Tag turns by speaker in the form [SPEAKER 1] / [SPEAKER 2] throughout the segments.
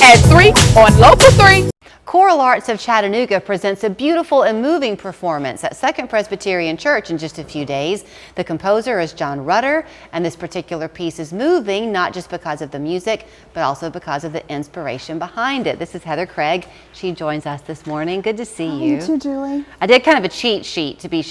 [SPEAKER 1] at 3 on Local 3.
[SPEAKER 2] Choral Arts of Chattanooga presents a beautiful and moving performance at Second Presbyterian Church in just a few days. The composer is John Rutter, and this particular piece is moving not just because of the music, but also because of the inspiration behind it. This is Heather Craig. She joins us this morning. Good to see you.
[SPEAKER 3] You too, Julie.
[SPEAKER 2] I did kind of a cheat sheet to be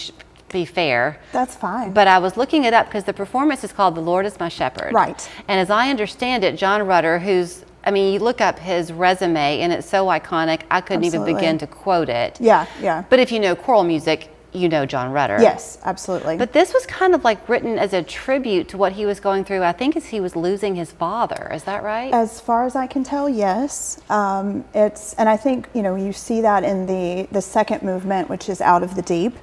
[SPEAKER 2] fair.
[SPEAKER 3] That's fine.
[SPEAKER 2] But I was looking it up because the performance is called The Lord is My Shepherd.
[SPEAKER 3] Right.
[SPEAKER 2] And as I understand it, John Rutter, you look up his resume and it's so iconic, I couldn't
[SPEAKER 3] Absolutely.
[SPEAKER 2] even begin to quote it.
[SPEAKER 3] Yeah.
[SPEAKER 2] But if you know choral music, you know John Rutter.
[SPEAKER 3] Yes, absolutely.
[SPEAKER 2] But this was kind of like written as a tribute to what he was going through, I think, as he was losing his father. Is that right?
[SPEAKER 3] As far as I can tell, yes. And I think, you see that in the second movement, which is Out of the Deep.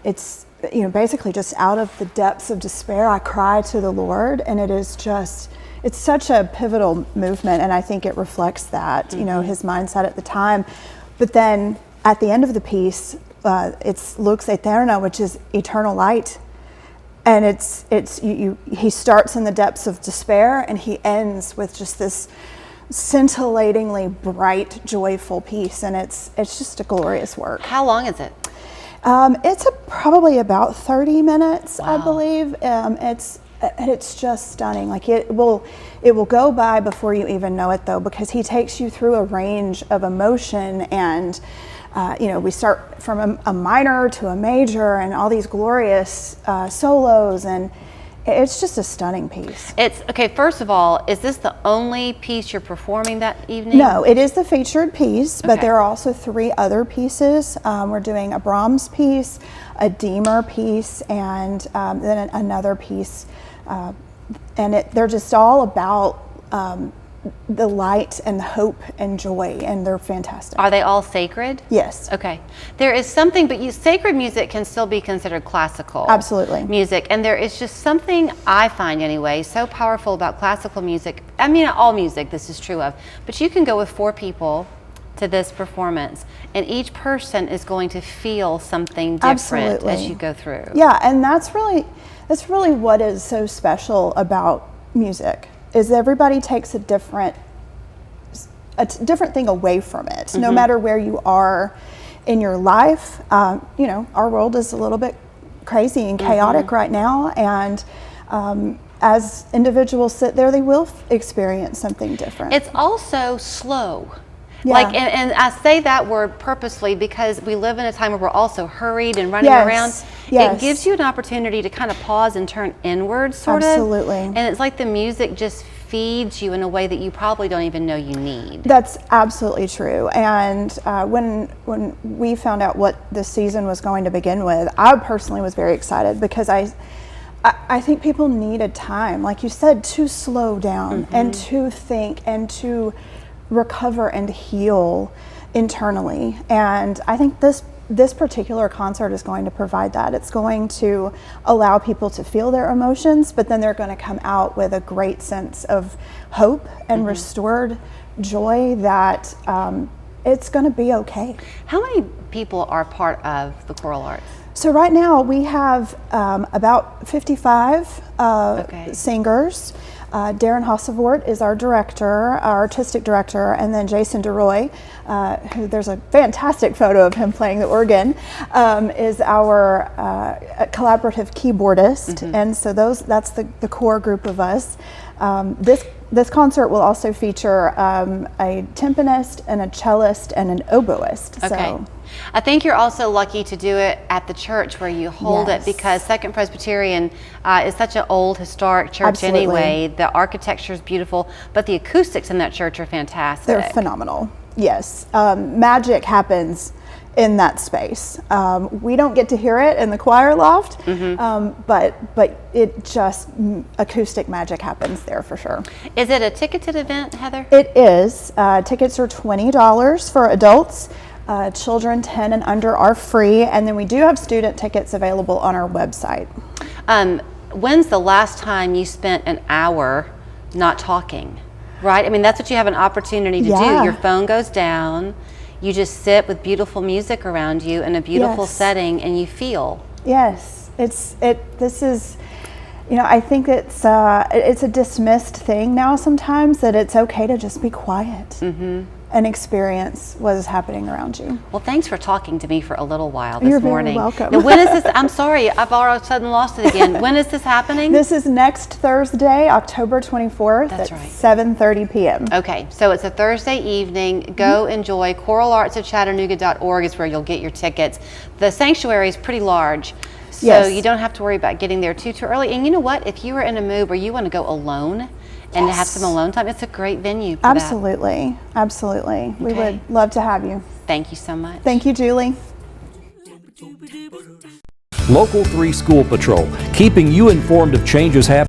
[SPEAKER 3] It's, basically just out of the depths of despair, I cry to the Lord, and it's such a pivotal movement, and I think it reflects that, his mindset at the time. But then at the end of the piece, it's Lux Aeterna, which is eternal light. And he starts in the depths of despair, and he ends with just this scintillatingly bright, joyful piece, and it's just a glorious work.
[SPEAKER 2] How long is it?
[SPEAKER 3] It's probably about 30 minutes,
[SPEAKER 2] wow.
[SPEAKER 3] I believe. It's just stunning. Like it will go by before you even know it, though, because he takes you through a range of emotion, and we start from a minor to a major, and all these glorious solos, and it's just a stunning piece.
[SPEAKER 2] It's okay. First of all, is this the only piece you're performing that evening?
[SPEAKER 3] No, it is the featured piece, but
[SPEAKER 2] okay.
[SPEAKER 3] there are also 3 other pieces. We're doing a Brahms piece, a Deemer piece, and then another piece. And they're just all about the light and hope and joy, and they're fantastic.
[SPEAKER 2] Are they all sacred?
[SPEAKER 3] Yes.
[SPEAKER 2] Okay. There is something, but sacred music can still be considered classical.
[SPEAKER 3] Absolutely.
[SPEAKER 2] Music, and there is just something, I find anyway, so powerful about classical music. I mean, all music this is true of, but you can go with 4 people to this performance, and each person is going to feel something different
[SPEAKER 3] Absolutely.
[SPEAKER 2] as you go through.
[SPEAKER 3] Yeah, and that's really what is so special about music, is everybody takes a different thing away from it, mm-hmm. no matter where you are in your life. Our world is a little bit crazy and chaotic mm-hmm. right now, and as individuals sit there, they will experience something different.
[SPEAKER 2] It's also slow.
[SPEAKER 3] Yeah.
[SPEAKER 2] And I say that word purposely because we live in a time where we're also hurried and running
[SPEAKER 3] yes.
[SPEAKER 2] around.
[SPEAKER 3] Yes.
[SPEAKER 2] It gives you an opportunity to kind of pause and turn inward, sort
[SPEAKER 3] Absolutely.
[SPEAKER 2] of. And it's like the music just feeds you in a way that you probably don't even know you need.
[SPEAKER 3] That's absolutely true. And when we found out what this season was going to begin with, I personally was very excited, because I think people needed time, like you said, to slow down mm-hmm. and to think and to recover and heal internally. And I think this particular concert is going to provide that. It's going to allow people to feel their emotions, but then they're going to come out with a great sense of hope and mm-hmm. restored joy that it's going to be okay.
[SPEAKER 2] How many people are part of the Choral Arts?
[SPEAKER 3] So right now we have about 55 singers. Darren Hossevort is our director, our artistic director, and then Jason DeRoy, who there's a fantastic photo of him playing the organ, is our collaborative keyboardist, mm-hmm. and so that's the core group of us. This concert will also feature a timpanist and a cellist and an oboist.
[SPEAKER 2] Okay.
[SPEAKER 3] So.
[SPEAKER 2] I think you're also lucky to do it at the church where you hold
[SPEAKER 3] yes.
[SPEAKER 2] it, because Second Presbyterian is such an old historic church
[SPEAKER 3] Absolutely.
[SPEAKER 2] anyway. The architecture is beautiful, but the acoustics in that church are fantastic.
[SPEAKER 3] They're phenomenal. Yes. Magic happens in that space. We don't get to hear it in the choir loft, mm-hmm. But it just acoustic magic happens there for sure.
[SPEAKER 2] Is it a ticketed event, Heather?
[SPEAKER 3] It is. Tickets are $20 for adults. Children 10 and under are free, and then we do have student tickets available on our website.
[SPEAKER 2] When's the last time you spent an hour not talking? Right? I mean, that's what you have an opportunity to
[SPEAKER 3] Yeah.
[SPEAKER 2] do. Your phone goes down, you just sit with beautiful music around you in a beautiful
[SPEAKER 3] Yes.
[SPEAKER 2] setting, and you feel.
[SPEAKER 3] Yes, this is You know, I think it's a dismissed thing now sometimes, that it's okay to just be quiet and experience what is happening around you.
[SPEAKER 2] Well, thanks for talking to me for a little while this
[SPEAKER 3] You're
[SPEAKER 2] morning.
[SPEAKER 3] very welcome.
[SPEAKER 2] Now, when is this? I'm sorry, I've all of a sudden lost it again. When is this happening?
[SPEAKER 3] This is next Thursday, October 24th
[SPEAKER 2] That's
[SPEAKER 3] at
[SPEAKER 2] right.
[SPEAKER 3] 7:30 p.m.
[SPEAKER 2] Okay, so it's a Thursday evening. Go enjoy. ChoralArtsOfChattanooga.org is where you'll get your tickets. The sanctuary is pretty large, so
[SPEAKER 3] Yes.
[SPEAKER 2] you don't have to worry about getting there too early. And you know what? If you are in a mood where you want to go alone and have some alone time, it's a great venue for
[SPEAKER 3] Absolutely, absolutely. We
[SPEAKER 2] Okay.
[SPEAKER 3] would love to have you.
[SPEAKER 2] that. Thank you so much.
[SPEAKER 3] Thank you, Julie.
[SPEAKER 4] Local 3 School Patrol, keeping you informed of changes happening